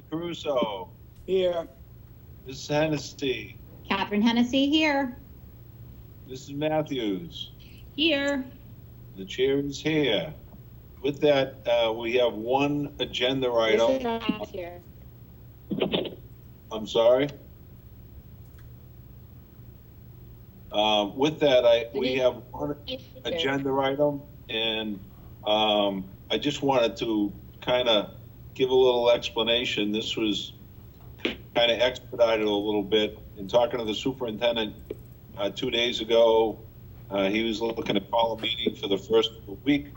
Caruso. Here. Mrs. Hennessy. Catherine Hennessy here. Mrs. Matthews. Here. The chair is here. With that, we have one agenda item. Here. I'm sorry. With that, we have one agenda item, and I just wanted to kind of give a little explanation. This was kind of expedited a little bit. In talking to the superintendent 2 days ago, he was looking to call a meeting for the first of the week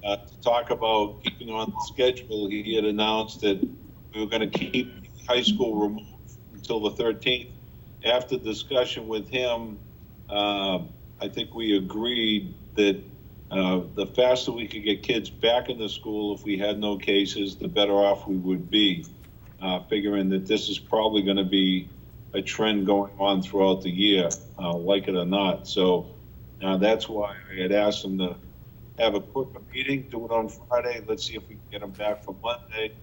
to talk about keeping on the schedule. He had announced that we were going to keep high school removed until the 13th. After discussion with him, I think we agreed that the faster we could get kids back in the school, if we had no cases, the better off we would be, figuring that this is probably going to be a trend going on throughout the year, like it or not. So that's why I had asked them to have a quick meeting, do it on Friday. Let's see if we can get them back for Monday.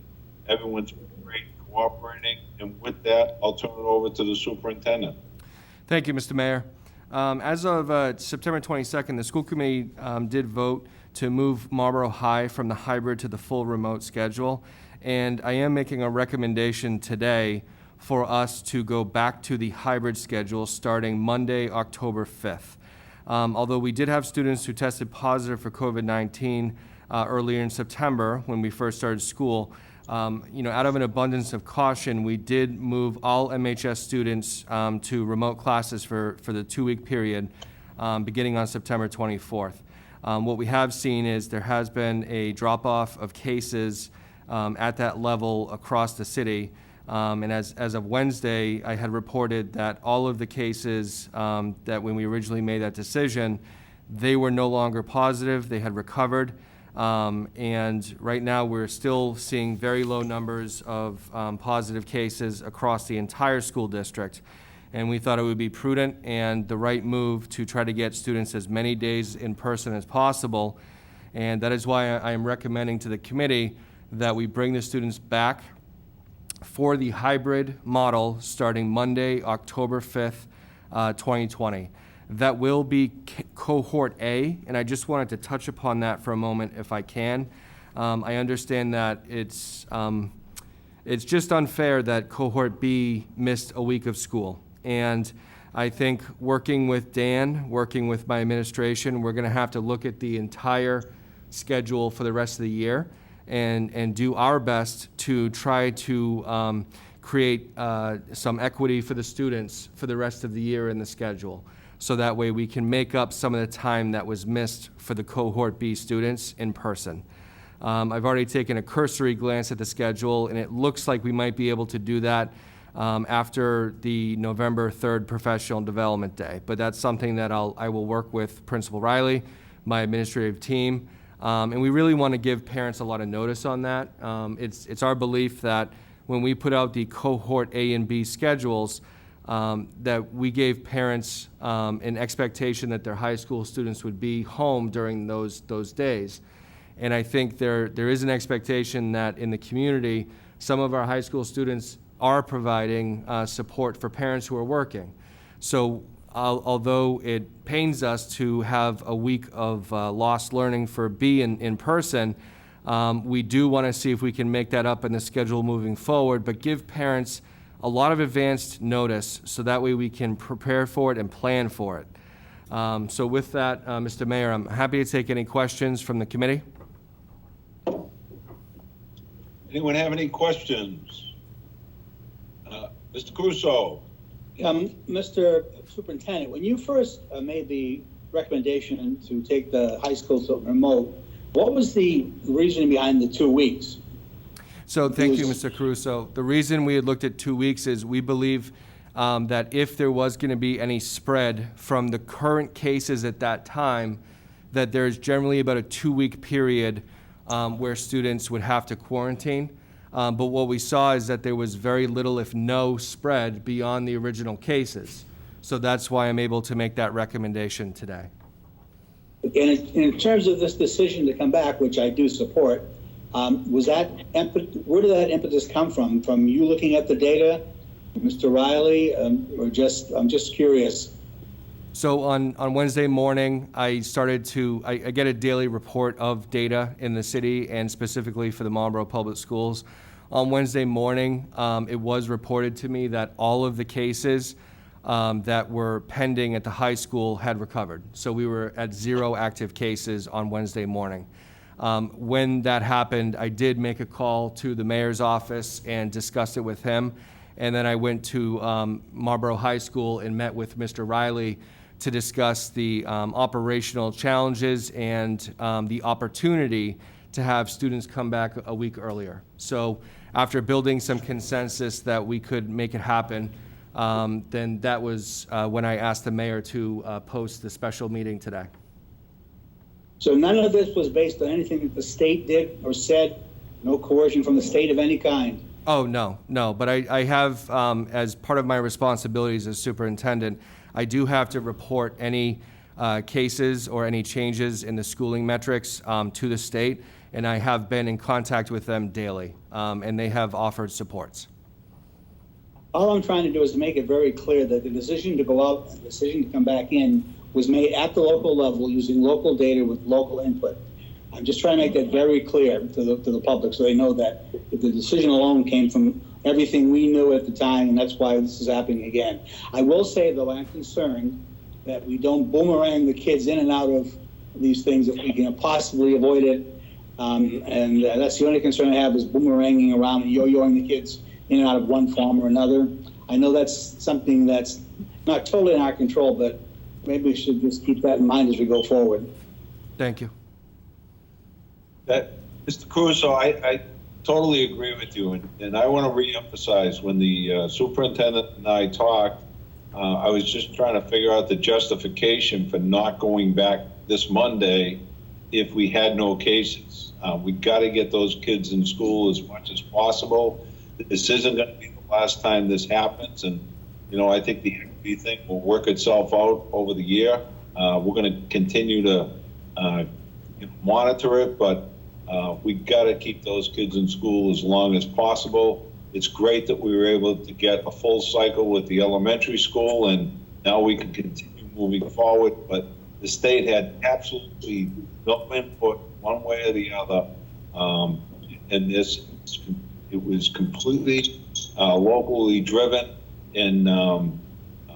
Everyone's been great cooperating. And with that, I'll turn it over to the superintendent. Thank you, Mr. Mayor. As of September 22nd, the school committee did vote to move Marlborough High from the hybrid to the full remote schedule. And I am making a recommendation today for us to go back to the hybrid schedule starting Monday, October 5th. Although we did have students who tested positive for COVID-19 earlier in September when we first started school, out of an abundance of caution, we did move all MHS students to remote classes for the 2-week period beginning on September 24th. What we have seen is there has been a drop-off of cases at that level across the city. And as of Wednesday, I had reported that all of the cases that when we originally made that decision, they were no longer positive, they had recovered. And right now we're still seeing very low numbers of positive cases across the entire school district. And we thought it would be prudent and the right move to try to get students as many days in person as possible. And that is why I am recommending to the committee that we bring the students back for the hybrid model starting Monday, October 5th, 2020. That will be cohort A, and I just wanted to touch upon that for a moment if I can. I understand that it's just unfair that cohort B missed a week of school. And I think working with Dan, working with my administration, we're gonna have to look at the entire schedule for the rest of the year and do our best to try to create some equity for the students for the rest of the year in the schedule. So that way we can make up some of the time that was missed for the cohort B students in person. I've already taken a cursory glance at the schedule, and it looks like we might be able to do that after the November 3rd Professional Development Day. But that's something that I will work with Principal Riley, my administrative team, and we really want to give parents a lot of notice on that. It's our belief that when we put out the cohort A and B schedules, that we gave parents an expectation that their high school students would be home during those days. And I think there is an expectation that in the community, some of our high school students are providing support for parents who are working. So although it pains us to have a week of lost learning for B in person, we do want to see if we can make that up in the schedule moving forward, but give parents a lot of advanced notice so that way we can prepare for it and plan for it. So with that, Mr. Mayor, I'm happy to take any questions from the committee. Anyone have any questions? Mr. Caruso. Mr. Superintendent, when you first made the recommendation to take the high school to remote, what was the reasoning behind the 2 weeks? So thank you, Mr. Caruso. The reason we had looked at 2 weeks is we believe that if there was going to be any spread from the current cases at that time, that there's generally about a 2-week period where students would have to quarantine. But what we saw is that there was very little, if no, spread beyond the original cases. So that's why I'm able to make that recommendation today. And in terms of this decision to come back, which I do support, Where did that impetus come from? From you looking at the data, Mr. Riley, or I'm just curious. So on Wednesday morning, I get a daily report of data in the city and specifically for the Marlborough Public Schools. On Wednesday morning, it was reported to me that all of the cases that were pending at the high school had recovered. So we were at 0 active cases on Wednesday morning. When that happened, I did make a call to the mayor's office and discussed it with him. And then I went to Marlborough High School and met with Mr. Riley to discuss the operational challenges and the opportunity to have students come back a week earlier. So after building some consensus that we could make it happen, then that was when I asked the mayor to post the special meeting today. So none of this was based on anything that the state did or said, no coercion from the state of any kind? Oh, no. But I have, as part of my responsibilities as superintendent, I do have to report any cases or any changes in the schooling metrics to the state, and I have been in contact with them daily, and they have offered supports. All I'm trying to do is to make it very clear that the decision to go out and the decision to come back in was made at the local level using local data with local input. I'm just trying to make that very clear to the public so they know that the decision alone came from everything we knew at the time, and that's why this is happening again. I will say, though, I'm concerned that we don't boomerang the kids in and out of these things if we can possibly avoid it. And that's the only concern I have, is boomeranging around and yo-yoing the kids in and out of one form or another. I know that's something that's not totally in our control, but maybe we should just keep that in mind as we go forward. Thank you. Mr. Caruso, I totally agree with you, and I want to reemphasize, when the superintendent and I talked, I was just trying to figure out the justification for not going back this Monday if we had no cases. We got to get those kids in school as much as possible. This isn't going to be the last time this happens, and I think the equity thing will work itself out over the year. We're going to continue to monitor it, but we got to keep those kids in school as long as possible. It's great that we were able to get a full cycle with the elementary school, and now we can continue moving forward. But the state had absolutely no input one way or the other. And this, it was completely locally driven. And I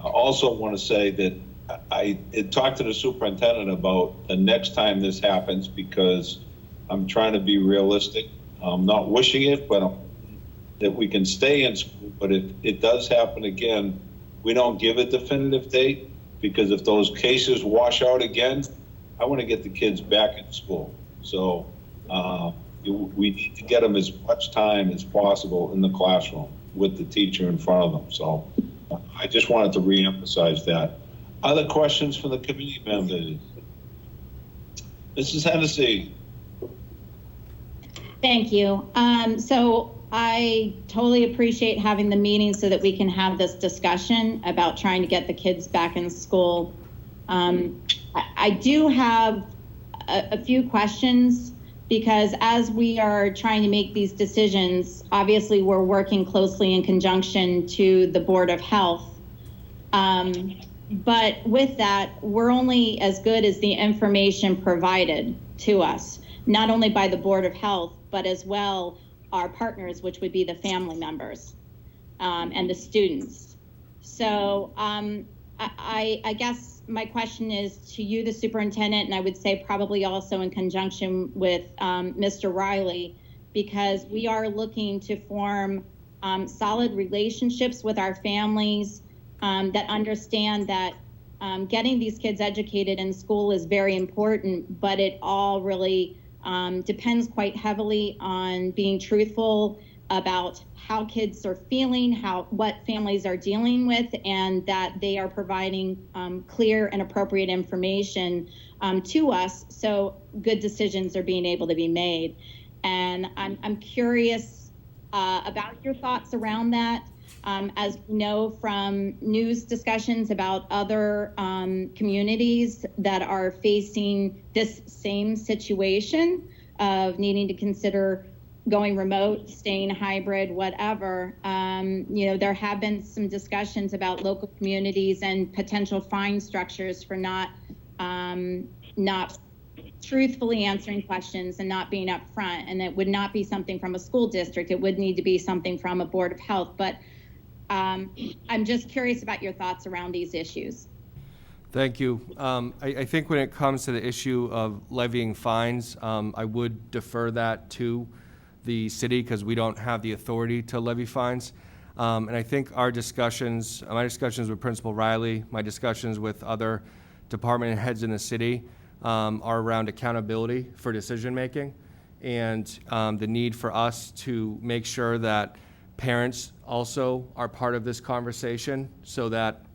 also want to say that I talked to the superintendent about the next time this happens, because I'm trying to be realistic. I'm not wishing it, but that we can stay in school. But if it does happen again, we don't give a definitive date, because if those cases wash out again, I want to get the kids back in school. So we need to get them as much time as possible in the classroom with the teacher in front of them. So I just wanted to reemphasize that. Other questions from the committee members? Mrs. Hennessy. Thank you. So I totally appreciate having the meeting so that we can have this discussion about trying to get the kids back in school. I do have a few questions, because as we are trying to make these decisions, obviously we're working closely in conjunction to the Board of Health. But with that, we're only as good as the information provided to us, not only by the Board of Health, but as well our partners, which would be the family members and the students. So I guess my question is to you, the superintendent, and I would say probably also in conjunction with Mr. Riley, because we are looking to form solid relationships with our families that understand that getting these kids educated in school is very important, but it all really depends quite heavily on being truthful about how kids are feeling, what families are dealing with, and that they are providing clear and appropriate information to us, so good decisions are being able to be made. And I'm curious about your thoughts around that. As we know from news discussions about other communities that are facing this same situation, of needing to consider going remote, staying hybrid, whatever. There have been some discussions about local communities and potential fine structures for not truthfully answering questions and not being upfront. And it would not be something from a school district. It would need to be something from a Board of Health. But I'm just curious about your thoughts around these issues. Thank you. I think when it comes to the issue of levying fines, I would defer that to the city because we don't have the authority to levy fines. And I think my discussions with Principal Riley, my discussions with other department heads in the city are around accountability for decision making and the need for us to make sure that parents also are part of this conversation so that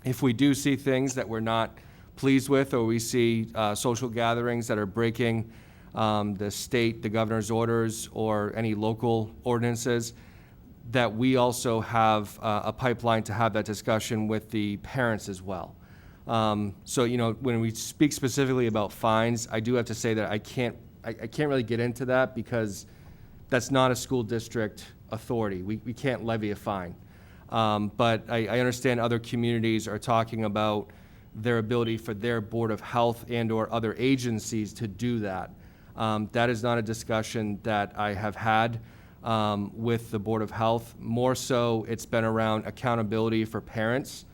if we do see things that we're not pleased with or we see social gatherings that are breaking the governor's orders or any local ordinances, that we also have a pipeline to have that discussion with the parents as well. So, when we speak specifically about fines, I do have to say that I can't really get into that because that's not a school district authority. We can't levy a fine. But I understand other communities are talking about their ability for their Board of Health and or other agencies to do that. That is not a discussion that I have had with the Board of Health. More so, it's been around accountability for parents,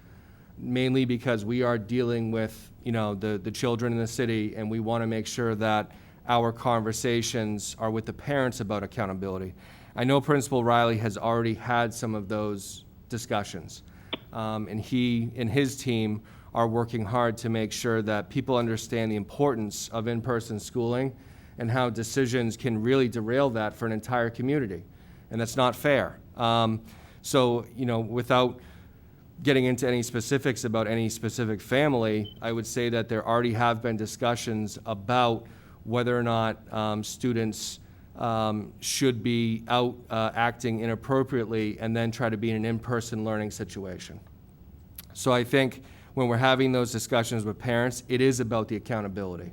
mainly because we are dealing with, the children in the city, and we want to make sure that our conversations are with the parents about accountability. I know Principal Riley has already had some of those discussions, and he and his team are working hard to make sure that people understand the importance of in-person schooling and how decisions can really derail that for an entire community, and that's not fair. So, without getting into any specifics about any specific family, I would say that there already have been discussions about whether or not students should be out acting inappropriately and then try to be in an in-person learning situation. So I think when we're having those discussions with parents, it is about the accountability,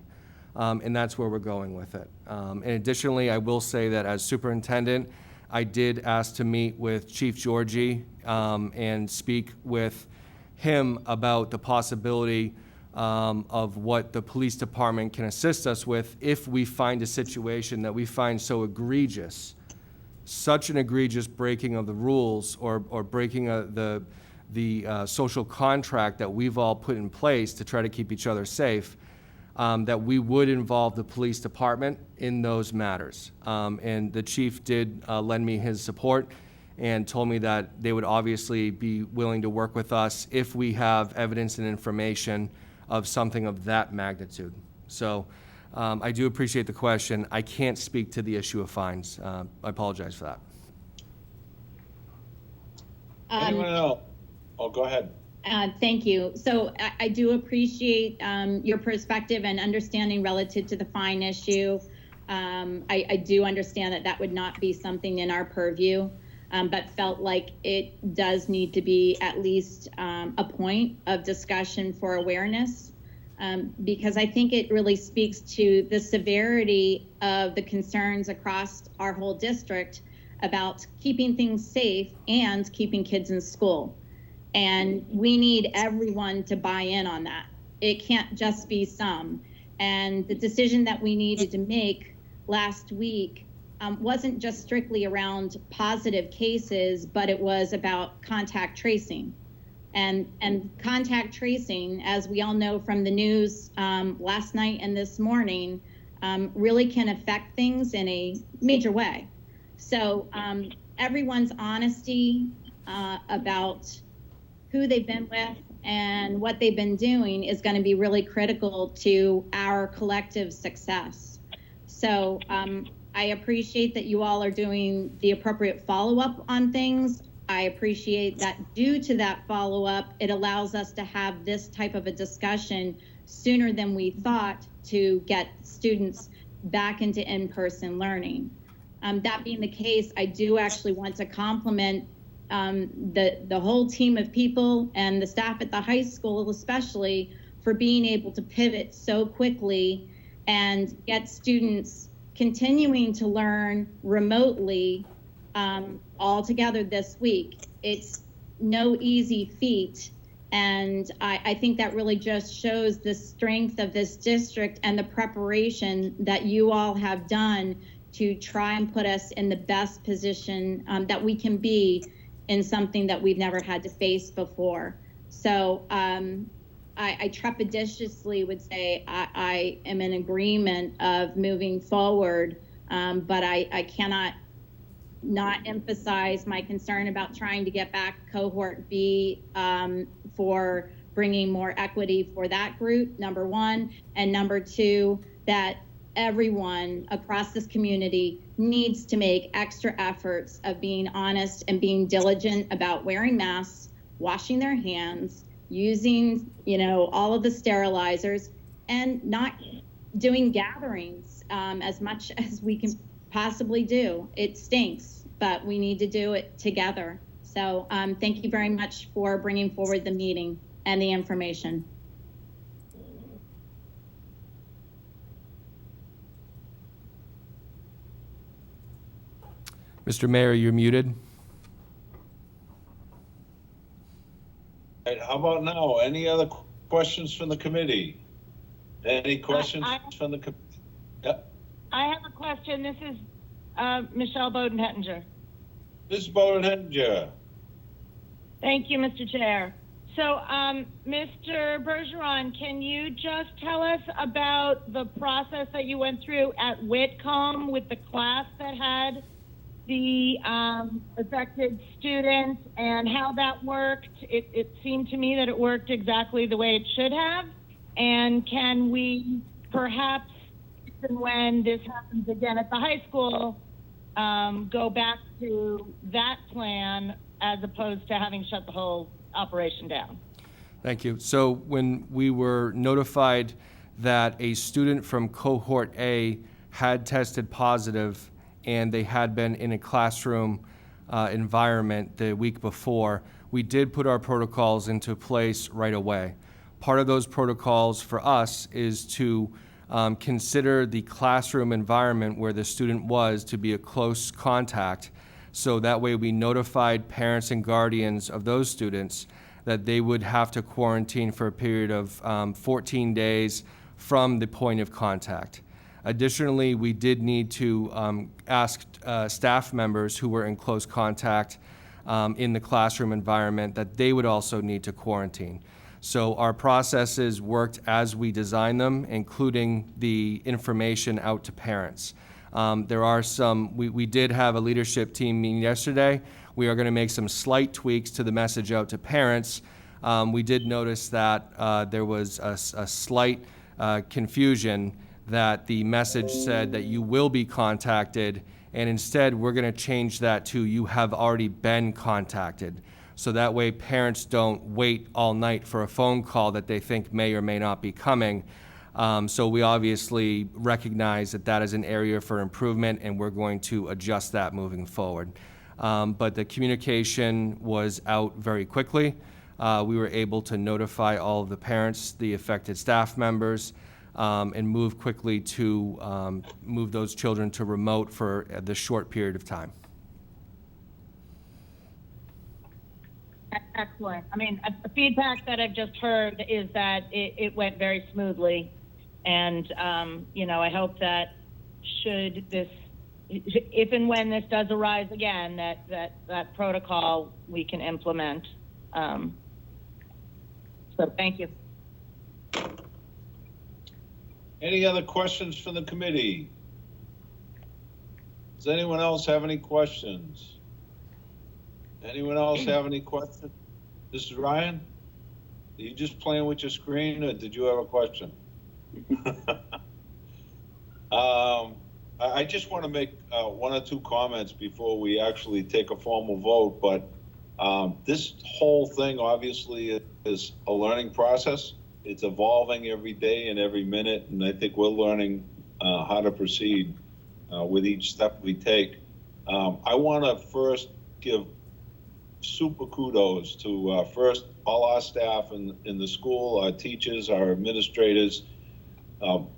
and that's where we're going with it. And additionally, I will say that as superintendent, I did ask to meet with Chief Georgie and speak with him about the possibility of what the police department can assist us with if we find a situation that we find so egregious, such an egregious breaking of the rules or breaking the social contract that we've all put in place to try to keep each other safe, that we would involve the police department in those matters. And the chief did lend me his support and told me that they would obviously be willing to work with us if we have evidence and information of something of that magnitude. So I do appreciate the question. I can't speak to the issue of fines. I apologize for that. Anyone else? Oh, go ahead. Thank you. So I do appreciate your perspective and understanding relative to the fine issue. I do understand that would not be something in our purview, but felt like it does need to be at least a point of discussion for awareness, because I think it really speaks to the severity of the concerns across our whole district about keeping things safe and keeping kids in school. And we need everyone to buy in on that. It can't just be some. And the decision that we needed to make last week wasn't just strictly around positive cases, but it was about contact tracing. And contact tracing, as we all know from the news last night and this morning, really can affect things in a major way. So everyone's honesty about who they've been with and what they've been doing is going to be really critical to our collective success. So I appreciate that you all are doing the appropriate follow-up on things. I appreciate that due to that follow-up, it allows us to have this type of a discussion sooner than we thought to get students back into in-person learning. That being the case, I do actually want to compliment the whole team of people and the staff at the high school especially for being able to pivot so quickly and get students continuing to learn remotely all together this week. It's no easy feat. And I think that really just shows the strength of this district and the preparation that you all have done to try and put us in the best position that we can be in something that we've never had to face before. So I trepidatiously would say I am in agreement of moving forward, but I cannot not emphasize my concern about trying to get back cohort B for bringing more equity for that group, number one, and number two, that everyone across this community needs to make extra efforts of being honest and being diligent about wearing masks, washing their hands, using, all of the sterilizers, and not doing gatherings as much as we can possibly do. It stinks, but we need to do it together. So thank you very much for bringing forward the meeting and the information. Mr. Mayor, you're muted. All right, how about now? Any other questions from the committee? Any questions from the committee? Yep. I have a question. This is Michelle Bowden-Hettinger. Ms. Bowden-Hettinger. Thank you, Mr. Chair. So, Mr. Bergeron, can you just tell us about the process that you went through at Whitcomb with the class that had the affected students and how that worked? It seemed to me that it worked exactly the way it should have. And can we perhaps, even when this happens again at the high school, go back to that plan as opposed to having shut the whole operation down? Thank you. So when we were notified that a student from cohort A had tested positive and they had been in a classroom environment the week before, we did put our protocols into place right away. Part of those protocols for us is to consider the classroom environment where the student was to be a close contact. So that way we notified parents and guardians of those students that they would have to quarantine for a period of 14 days from the point of contact. Additionally, we did need to ask staff members who were in close contact in the classroom environment that they would also need to quarantine. So our processes worked as we designed them, including the information out to parents. There are some, we did have a leadership team meeting yesterday. We are going to make some slight tweaks to the message out to parents. We did notice that there was a slight confusion that the message said that you will be contacted, and instead we're going to change that to you have already been contacted. So that way parents don't wait all night for a phone call that they think may or may not be coming. So we obviously recognize that that is an area for improvement, and we're going to adjust that moving forward. But the communication was out very quickly. We were able to notify all of the parents, the affected staff members, and move quickly to move those children to remote for the short period of time. Excellent. I mean, the feedback that I've just heard is that it went very smoothly. And, I hope that should this, if and when this does arise again, that protocol we can implement. So thank you. Any other questions from the committee? Does anyone else have any questions? Anyone else have any questions? Mrs. Ryan, are you just playing with your screen, or did you have a question? I just want to make one or two comments before we actually take a formal vote, but this whole thing obviously is a learning process. It's evolving every day and every minute, and I think we're learning how to proceed with each step we take. I want to first give super kudos to first all our staff in the school, our teachers, our administrators,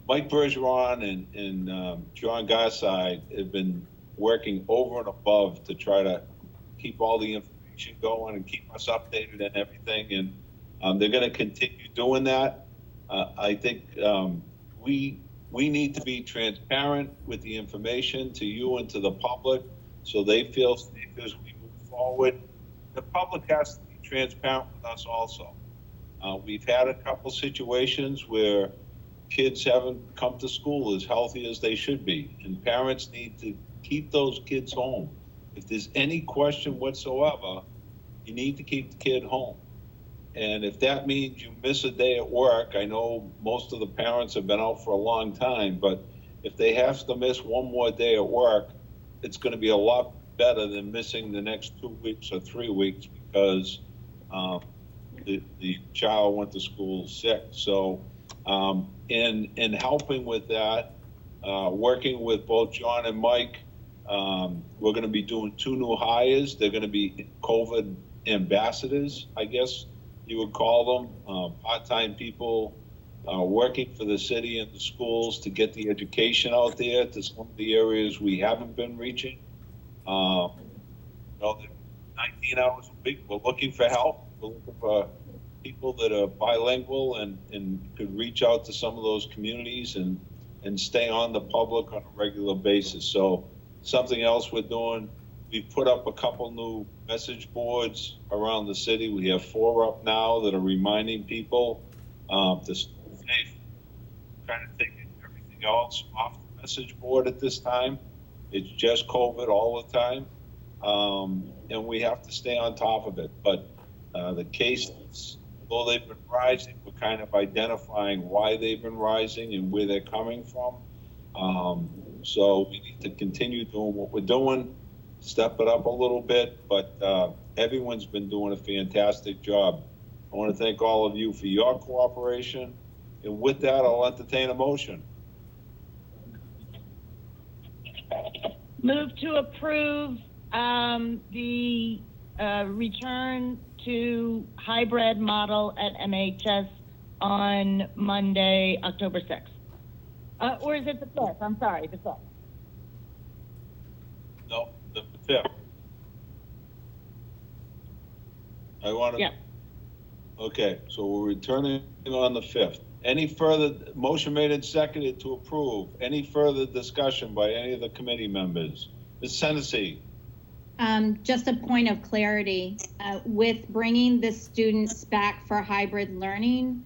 Mike Bergeron and John Garside have been working over and above to try to keep all the information going and keep us updated and everything. And they're going to continue doing that. I think we need to be transparent with the information to you and to the public so they feel safe as we move forward. The public has to be transparent with us also. We've had a couple situations where kids haven't come to school as healthy as they should be, and parents need to keep those kids home. If there's any question whatsoever, you need to keep the kid home. And if that means you miss a day at work, I know most of the parents have been out for a long time, but if they have to miss one more day at work, it's going to be a lot better than missing the next 2 weeks or 3 weeks because the child went to school sick. So in helping with that, working with both John and Mike, we're going to be doing 2 new hires. They're going to be COVID ambassadors, I guess you would call them, part-time people working for the city and the schools to get the education out there to some of the areas we haven't been reaching. 19 hours a week, we're looking for help. We're looking for people that are bilingual and could reach out to some of those communities and stay on the public on a regular basis. So something else we're doing, we've put up a couple new message boards around the city. We have 4 up now that are reminding people to stay safe, kind of taking everything else off the message board at this time. It's just COVID all the time. And we have to stay on top of it. But the cases, although they've been rising, we're kind of identifying why they've been rising and where they're coming from. So we need to continue doing what we're doing, step it up a little bit, but everyone's been doing a fantastic job. I want to thank all of you for your cooperation. And with that, I'll entertain a motion. Move to approve the return to hybrid model at MHS on Monday, October 6th. Or is it the 5th? I'm sorry, the 5th. No, the 5th. I want to. Yeah. Okay, so we're returning on the 5th. Any further motion made and seconded to approve? Any further discussion by any of the committee members? Ms. Hennessy. Just a point of clarity, with bringing the students back for hybrid learning,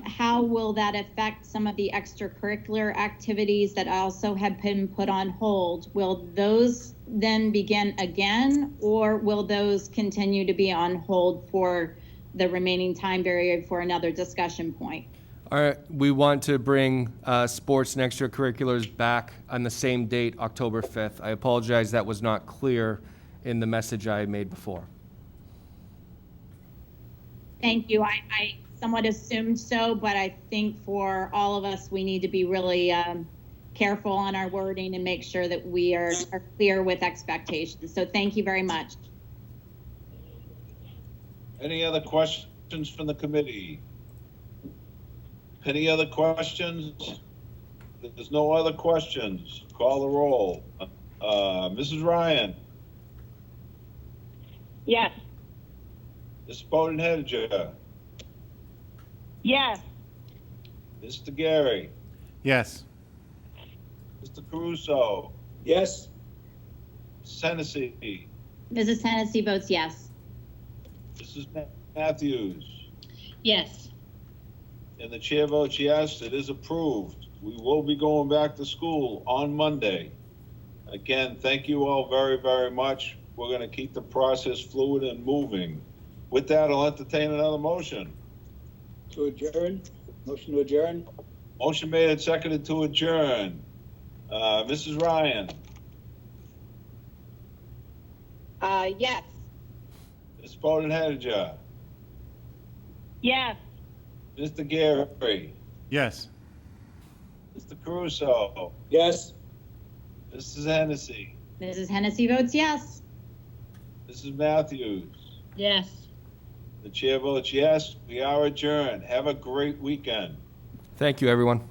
how will that affect some of the extracurricular activities that also have been put on hold? Will those then begin again, or will those continue to be on hold for the remaining time period for another discussion point? All right, we want to bring sports and extracurriculars back on the same date, October 5th. I apologize, that was not clear in the message I made before. Thank you. I somewhat assumed so, but I think for all of us, we need to be really careful on our wording and make sure that we are clear with expectations. So thank you very much. Any other questions from the committee? Any other questions? If there's no other questions, call the roll. Mrs. Ryan. Yes. Ms. Bodenhedger. Yes. Mr. Gary. Yes. Mr. Caruso. Yes. Ms. Hennessy. Mrs. Hennessy votes yes. Mrs. Matthews. Yes. And the chair votes yes, it is approved. We will be going back to school on Monday. Again, thank you all very, very much. We're going to keep the process fluid and moving. With that, I'll entertain another motion. To adjourn? Motion to adjourn? Motion made and seconded to adjourn. Mrs. Ryan. Yes. Ms. Bodenhedger. Yes. Mr. Gary. Yes. Mr. Caruso. Yes. Mrs. Hennessy. Mrs. Hennessy votes yes. Mrs. Matthews. Yes. The chair votes yes. We are adjourned. Have a great weekend. Thank you, everyone.